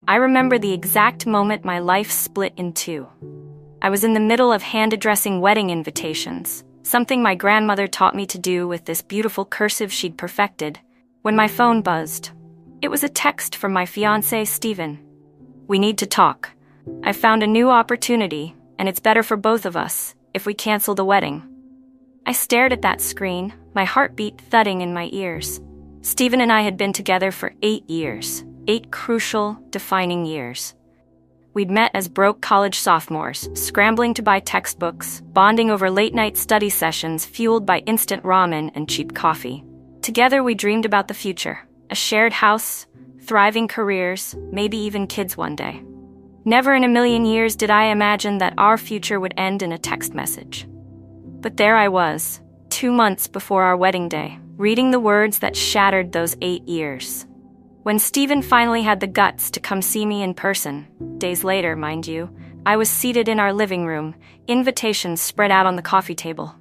I remember the exact moment my life split in two. I was in the middle of hand-addressing wedding invitations, something my grandmother taught me to do with this beautiful cursive she'd perfected, when my phone buzzed. It was a text from my fiancé, Stephen. "We need to talk. I've found a new opportunity, and it's better for both of us if we cancel the wedding." I stared at that screen, my heartbeat thudding in my ears. Stephen and I had been together for 8 years, 8 crucial, defining years. We'd met as broke college sophomores, scrambling to buy textbooks, bonding over late-night study sessions fueled by instant ramen and cheap coffee. Together we dreamed about the future, a shared house, thriving careers, maybe even kids one day. Never in a million years did I imagine that our future would end in a text message. But there I was, 2 months before our wedding day, reading the words that shattered those 8 years. When Stephen finally had the guts to come see me in person, days later, mind you, I was seated in our living room, invitations spread out on the coffee table.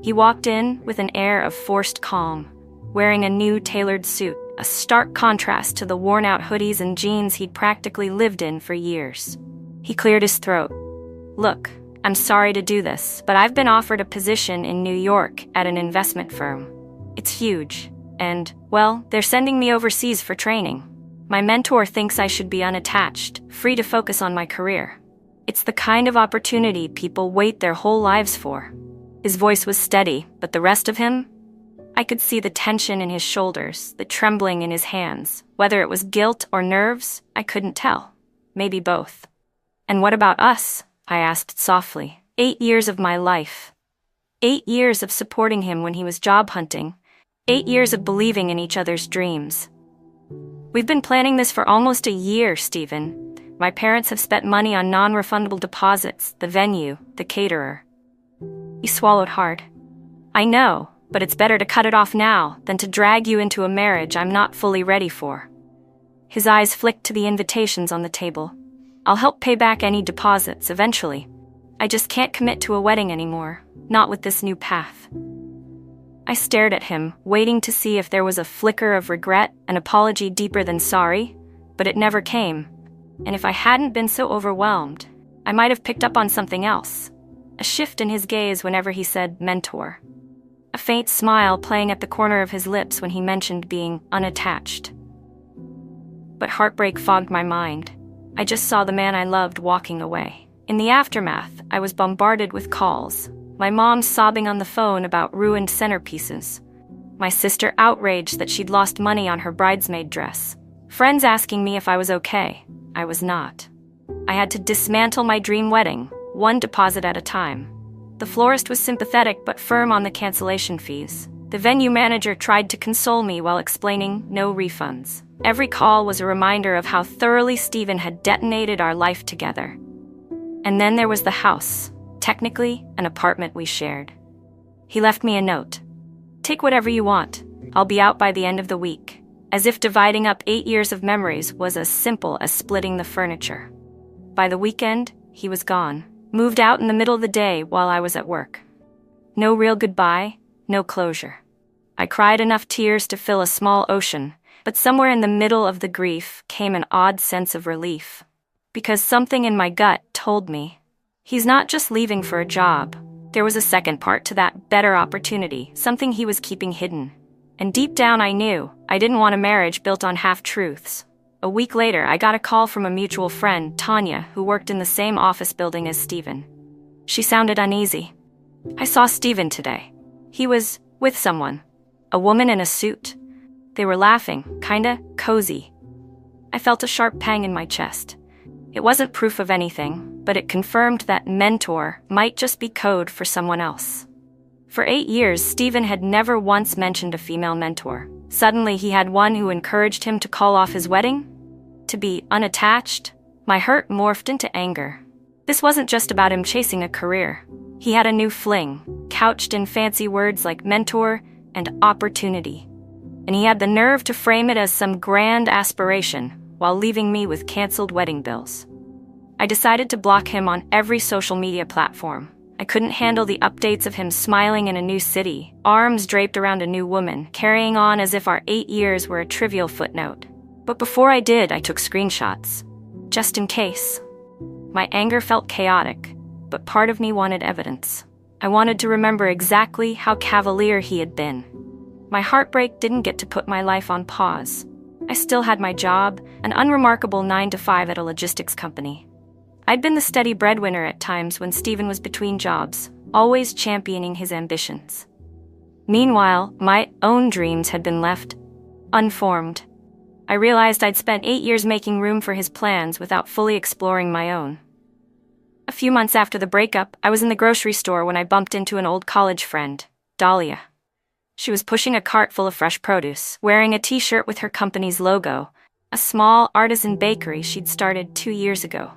He walked in with an air of forced calm, wearing a new tailored suit, a stark contrast to the worn-out hoodies and jeans he'd practically lived in for years. He cleared his throat. "Look, I'm sorry to do this, but I've been offered a position in New York at an investment firm. It's huge, and, well, they're sending me overseas for training. My mentor thinks I should be unattached, free to focus on my career. It's the kind of opportunity people wait their whole lives for." His voice was steady, but the rest of him? I could see the tension in his shoulders, the trembling in his hands. Whether it was guilt or nerves, I couldn't tell. Maybe both. "And what about us?" I asked softly. 8 years of my life. 8 years of supporting him when he was job hunting. 8 years of believing in each other's dreams. "We've been planning this for almost a year, Stephen. My parents have spent money on non-refundable deposits, the venue, the caterer." He swallowed hard. "I know, but it's better to cut it off now than to drag you into a marriage I'm not fully ready for." His eyes flicked to the invitations on the table. "I'll help pay back any deposits eventually. I just can't commit to a wedding anymore, not with this new path." I stared at him, waiting to see if there was a flicker of regret, an apology deeper than sorry, but it never came. And if I hadn't been so overwhelmed, I might have picked up on something else. A shift in his gaze whenever he said mentor. A faint smile playing at the corner of his lips when he mentioned being unattached. But heartbreak fogged my mind. I just saw the man I loved walking away. In the aftermath, I was bombarded with calls. My mom sobbing on the phone about ruined centerpieces. My sister outraged that she'd lost money on her bridesmaid dress. Friends asking me if I was okay. I was not. I had to dismantle my dream wedding, one deposit at a time. The florist was sympathetic but firm on the cancellation fees. The venue manager tried to console me while explaining no refunds. Every call was a reminder of how thoroughly Stephen had detonated our life together. And then there was the house, technically an apartment we shared. He left me a note. "Take whatever you want. I'll be out by the end of the week." As if dividing up 8 years of memories was as simple as splitting the furniture. By the weekend, he was gone. Moved out in the middle of the day while I was at work. No real goodbye, no closure. I cried enough tears to fill a small ocean, but somewhere in the middle of the grief came an odd sense of relief. Because something in my gut told me, he's not just leaving for a job. There was a second part to that better opportunity, something he was keeping hidden. And deep down I knew I didn't want a marriage built on half-truths. A week later, I got a call from a mutual friend, Tanya, who worked in the same office building as Stephen. She sounded uneasy. "I saw Stephen today. He was with someone. A woman in a suit. They were laughing, kinda cozy." I felt a sharp pang in my chest. It wasn't proof of anything, but it confirmed that mentor might just be code for someone else. For 8 years, Stephen had never once mentioned a female mentor. Suddenly, he had one who encouraged him to call off his wedding? To be unattached? My hurt morphed into anger. This wasn't just about him chasing a career. He had a new fling, couched in fancy words like mentor and opportunity. And he had the nerve to frame it as some grand aspiration while leaving me with canceled wedding bills. I decided to block him on every social media platform. I couldn't handle the updates of him smiling in a new city, arms draped around a new woman, carrying on as if our 8 years were a trivial footnote. But before I did, I took screenshots. Just in case. My anger felt chaotic, but part of me wanted evidence. I wanted to remember exactly how cavalier he had been. My heartbreak didn't get to put my life on pause. I still had my job, an unremarkable 9-to-5 at a logistics company. I'd been the steady breadwinner at times when Stephen was between jobs, always championing his ambitions. Meanwhile, my own dreams had been left unformed. I realized I'd spent 8 years making room for his plans without fully exploring my own. A few months after the breakup, I was in the grocery store when I bumped into an old college friend, Dahlia. She was pushing a cart full of fresh produce, wearing a t-shirt with her company's logo, a small artisan bakery she'd started 2 years ago.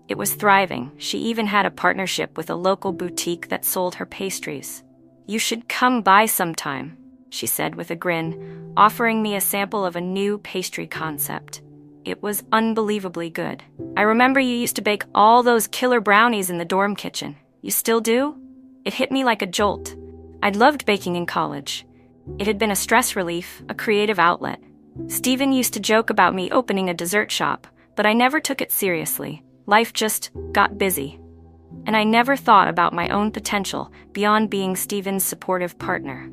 It was thriving. She even had a partnership with a local boutique that sold her pastries. "You should come by sometime," she said with a grin, offering me a sample of a new pastry concept. It was unbelievably good. "I remember you used to bake all those killer brownies in the dorm kitchen. You still do?" It hit me like a jolt. I'd loved baking in college. It had been a stress relief, a creative outlet. Stephen used to joke about me opening a dessert shop, but I never took it seriously. Life just got busy. And I never thought about my own potential beyond being Stephen's supportive partner.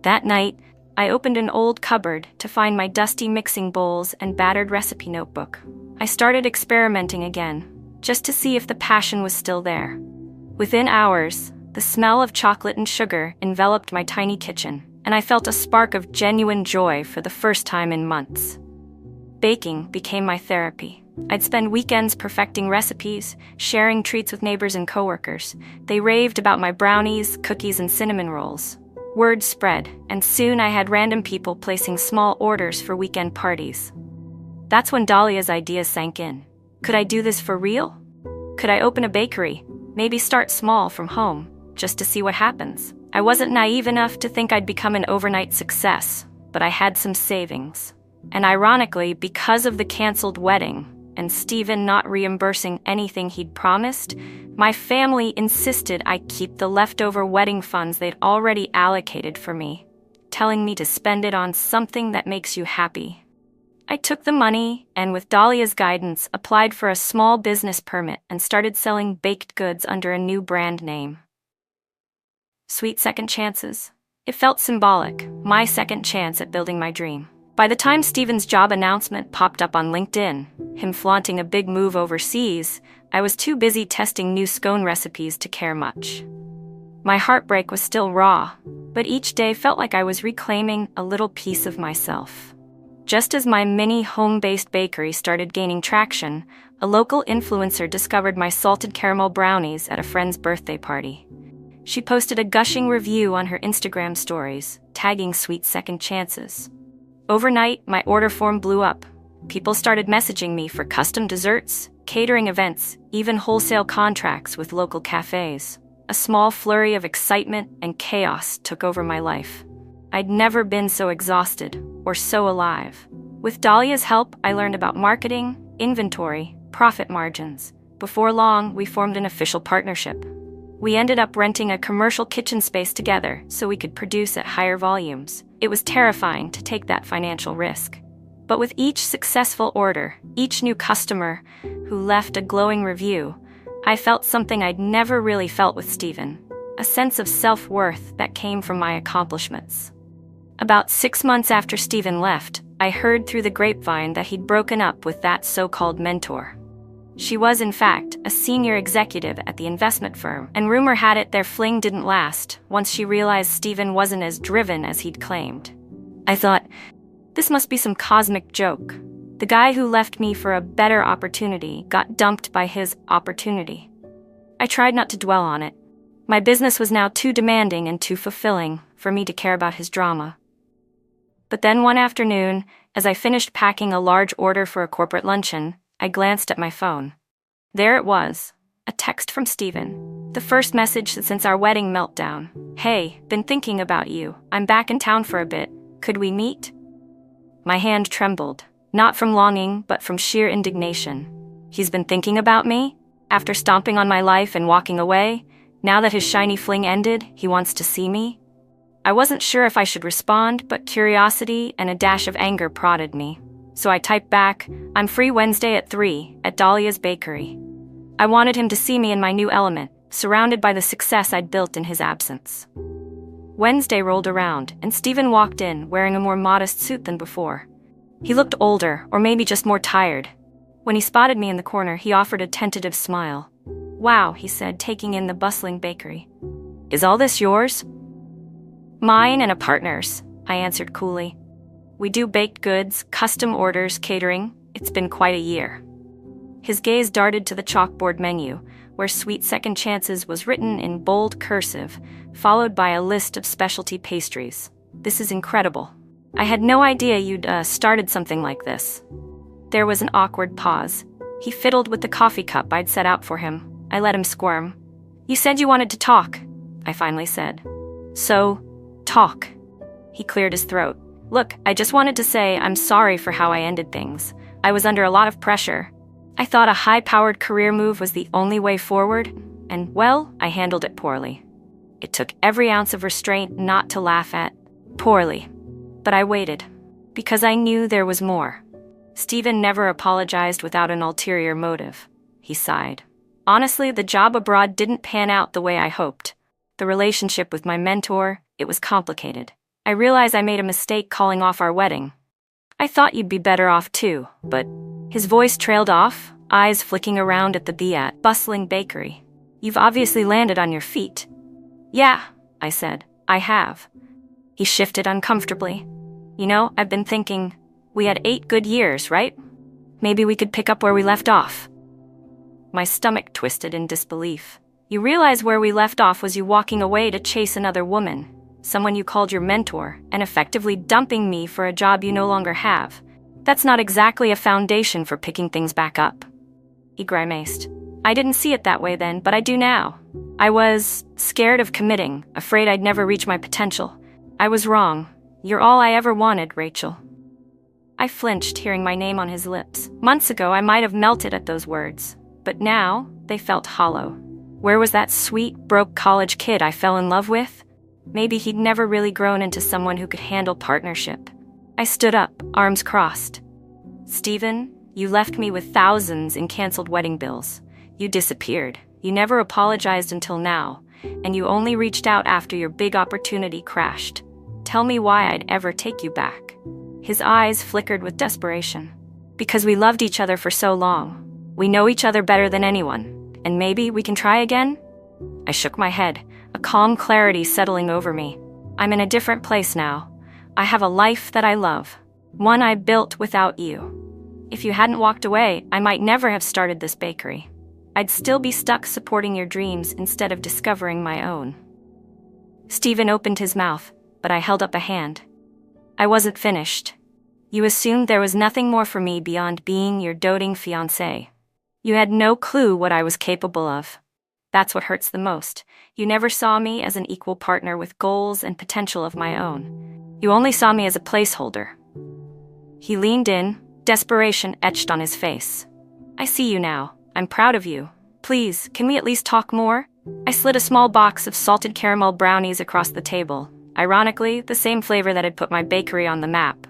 That night, I opened an old cupboard to find my dusty mixing bowls and battered recipe notebook. I started experimenting again, just to see if the passion was still there. Within hours, the smell of chocolate and sugar enveloped my tiny kitchen, and I felt a spark of genuine joy for the first time in months. Baking became my therapy. I'd spend weekends perfecting recipes, sharing treats with neighbors and coworkers. They raved about my brownies, cookies, and cinnamon rolls. Word spread, and soon I had random people placing small orders for weekend parties. That's when Dahlia's ideas sank in. Could I do this for real? Could I open a bakery? Maybe start small from home, just to see what happens. I wasn't naive enough to think I'd become an overnight success, but I had some savings. And ironically, because of the canceled wedding, and Stephen not reimbursing anything he'd promised, my family insisted I keep the leftover wedding funds they'd already allocated for me, telling me to spend it on something that makes you happy. I took the money and, with Dahlia's guidance, applied for a small business permit and started selling baked goods under a new brand name. Sweet second chances. It felt symbolic, my second chance at building my dream. By the time Stephen's job announcement popped up on LinkedIn, him flaunting a big move overseas, I was too busy testing new scone recipes to care much. My heartbreak was still raw, but each day felt like I was reclaiming a little piece of myself. Just as my mini home-based bakery started gaining traction, a local influencer discovered my salted caramel brownies at a friend's birthday party. She posted a gushing review on her Instagram stories, tagging Sweet Second Chances. Overnight, my order form blew up. People started messaging me for custom desserts, catering events, even wholesale contracts with local cafes. A small flurry of excitement and chaos took over my life. I'd never been so exhausted or so alive. With Dahlia's help, I learned about marketing, inventory, profit margins. Before long, we formed an official partnership. We ended up renting a commercial kitchen space together so we could produce at higher volumes. It was terrifying to take that financial risk. But with each successful order, each new customer who left a glowing review, I felt something I'd never really felt with Stephen, a sense of self-worth that came from my accomplishments. About 6 months after Stephen left, I heard through the grapevine that he'd broken up with that so-called mentor. She was, in fact, a senior executive at the investment firm, and rumor had it their fling didn't last once she realized Stephen wasn't as driven as he'd claimed. I thought, this must be some cosmic joke. The guy who left me for a better opportunity got dumped by his opportunity. I tried not to dwell on it. My business was now too demanding and too fulfilling for me to care about his drama. But then one afternoon, as I finished packing a large order for a corporate luncheon, I glanced at my phone. There it was, a text from Stephen. The first message since our wedding meltdown. "Hey, been thinking about you. I'm back in town for a bit. Could we meet?" My hand trembled, not from longing, but from sheer indignation. He's been thinking about me? After stomping on my life and walking away? Now that his shiny fling ended, he wants to see me? I wasn't sure if I should respond, but curiosity and a dash of anger prodded me. So I typed back, "I'm free Wednesday at 3 at Dahlia's Bakery." I wanted him to see me in my new element, surrounded by the success I'd built in his absence. Wednesday rolled around, and Stephen walked in, wearing a more modest suit than before. He looked older, or maybe just more tired. When he spotted me in the corner, he offered a tentative smile. "Wow," he said, taking in the bustling bakery. "Is all this yours?" "Mine and a partner's," I answered coolly. "We do baked goods, custom orders, catering. It's been quite a year." His gaze darted to the chalkboard menu, where Sweet Second Chances was written in bold cursive, followed by a list of specialty pastries. "This is incredible. I had no idea you'd started something like this." There was an awkward pause. He fiddled with the coffee cup I'd set out for him. I let him squirm. "You said you wanted to talk," I finally said. "So, talk." He cleared his throat. "Look, I just wanted to say I'm sorry for how I ended things. I was under a lot of pressure. I thought a high-powered career move was the only way forward, and, well, I handled it poorly. It took every ounce of restraint not to laugh at. Poorly. But I waited, because I knew there was more." Stephen never apologized without an ulterior motive. He sighed. "Honestly, the job abroad didn't pan out the way I hoped. The relationship with my mentor, it was complicated. I realize I made a mistake calling off our wedding. I thought you'd be better off too, but..." His voice trailed off, eyes flicking around at the bustling bakery. "You've obviously landed on your feet." "Yeah," I said, "I have." He shifted uncomfortably. "You know, I've been thinking, we had 8 good years, right? Maybe we could pick up where we left off." My stomach twisted in disbelief. "You realize where we left off was you walking away to chase another woman, someone you called your mentor, and effectively dumping me for a job you no longer have. That's not exactly a foundation for picking things back up." He grimaced. "I didn't see it that way then, but I do now. I was scared of committing, afraid I'd never reach my potential. I was wrong. You're all I ever wanted, Rachel." I flinched, hearing my name on his lips. Months ago, I might have melted at those words, but now they felt hollow. Where was that sweet, broke college kid I fell in love with? Maybe he'd never really grown into someone who could handle partnership. I stood up, arms crossed. "Stephen, you left me with thousands in canceled wedding bills. You disappeared. You never apologized until now, and you only reached out after your big opportunity crashed. Tell me why I'd ever take you back." His eyes flickered with desperation. "Because we loved each other for so long. We know each other better than anyone, and maybe we can try again?" I shook my head, a calm clarity settling over me. "I'm in a different place now. I have a life that I love, one I built without you. If you hadn't walked away, I might never have started this bakery. I'd still be stuck supporting your dreams instead of discovering my own." Stephen opened his mouth, but I held up a hand. "I wasn't finished. You assumed there was nothing more for me beyond being your doting fiancé. You had no clue what I was capable of. That's what hurts the most. You never saw me as an equal partner with goals and potential of my own. You only saw me as a placeholder." He leaned in, desperation etched on his face. "I see you now. I'm proud of you. Please, can we at least talk more?" I slid a small box of salted caramel brownies across the table, ironically, the same flavor that had put my bakery on the map.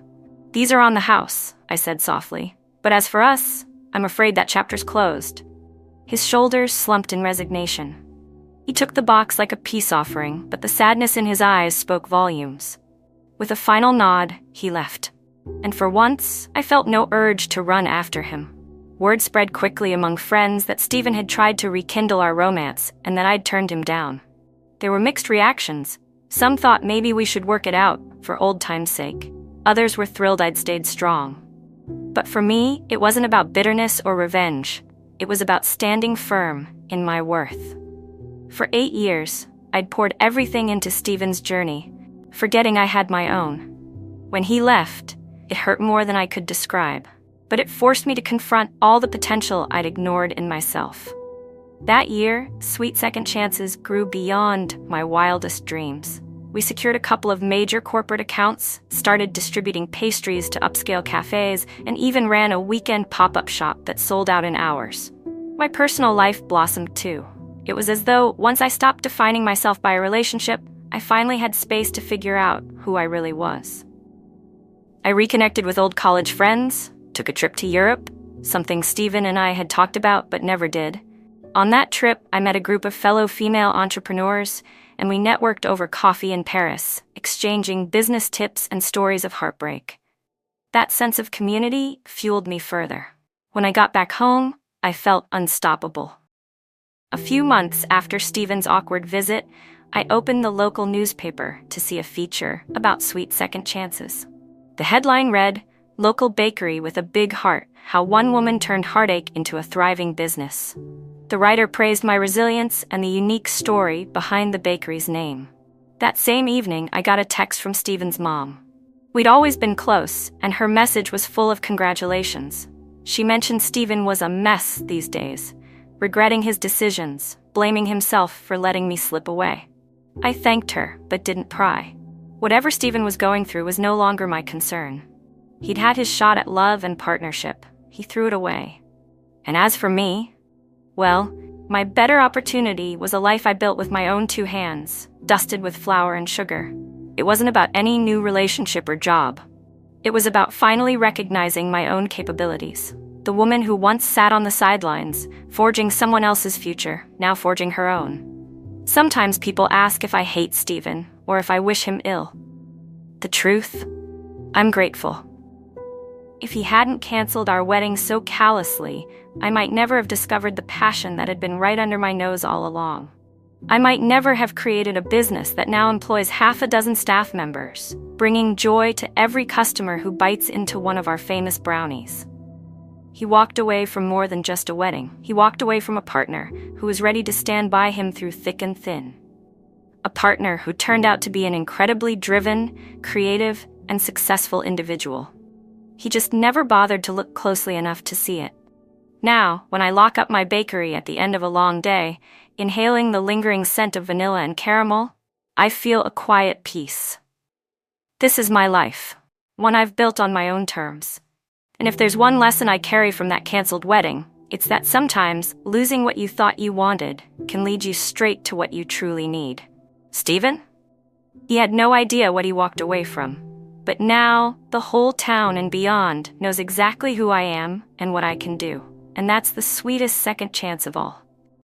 "These are on the house," I said softly. "But as for us, I'm afraid that chapter's closed." His shoulders slumped in resignation. He took the box like a peace offering, but the sadness in his eyes spoke volumes. With a final nod, he left. And for once, I felt no urge to run after him. Word spread quickly among friends that Stephen had tried to rekindle our romance and that I'd turned him down. There were mixed reactions. Some thought maybe we should work it out, for old time's sake. Others were thrilled I'd stayed strong. But for me, it wasn't about bitterness or revenge. It was about standing firm in my worth. For 8 years, I'd poured everything into Stephen's journey, forgetting I had my own. When he left, it hurt more than I could describe, but it forced me to confront all the potential I'd ignored in myself. That year, Sweet Second Chances grew beyond my wildest dreams. We secured a couple of major corporate accounts, started distributing pastries to upscale cafes, and even ran a weekend pop-up shop that sold out in hours. My personal life blossomed too. It was as though, once I stopped defining myself by a relationship, I finally had space to figure out who I really was. I reconnected with old college friends, Took a trip to Europe, something Steven and I had talked about but never did. On that trip, I met a group of fellow female entrepreneurs, and we networked over coffee in Paris, exchanging business tips and stories of heartbreak. That sense of community fueled me further. When I got back home, I felt unstoppable. A few months after Steven's awkward visit, I opened the local newspaper to see a feature about sweet second chances. The headline read, "Local bakery with a big heart, how one woman turned heartache into a thriving business." The writer praised my resilience and the unique story behind the bakery's name. That same evening, I got a text from Steven's mom. We'd always been close, and her message was full of congratulations. She mentioned Steven was a mess these days, regretting his decisions, blaming himself for letting me slip away. I thanked her, but didn't pry. Whatever Steven was going through was no longer my concern. He'd had his shot at love and partnership. He threw it away. And as for me, well, my better opportunity was a life I built with my own 2 hands, dusted with flour and sugar. It wasn't about any new relationship or job. It was about finally recognizing my own capabilities. The woman who once sat on the sidelines, forging someone else's future, now forging her own. Sometimes people ask if I hate Steven or if I wish him ill. The truth? I'm grateful. If he hadn't canceled our wedding so callously, I might never have discovered the passion that had been right under my nose all along. I might never have created a business that now employs 6 staff members, bringing joy to every customer who bites into one of our famous brownies. He walked away from more than just a wedding. He walked away from a partner who was ready to stand by him through thick and thin. A partner who turned out to be an incredibly driven, creative, and successful individual. He just never bothered to look closely enough to see it. Now, when I lock up my bakery at the end of a long day, inhaling the lingering scent of vanilla and caramel, I feel a quiet peace. This is my life, one I've built on my own terms. And if there's one lesson I carry from that canceled wedding, it's that sometimes losing what you thought you wanted can lead you straight to what you truly need. Steven? He had no idea what he walked away from. But now, the whole town and beyond knows exactly who I am and what I can do. And that's the sweetest second chance of all.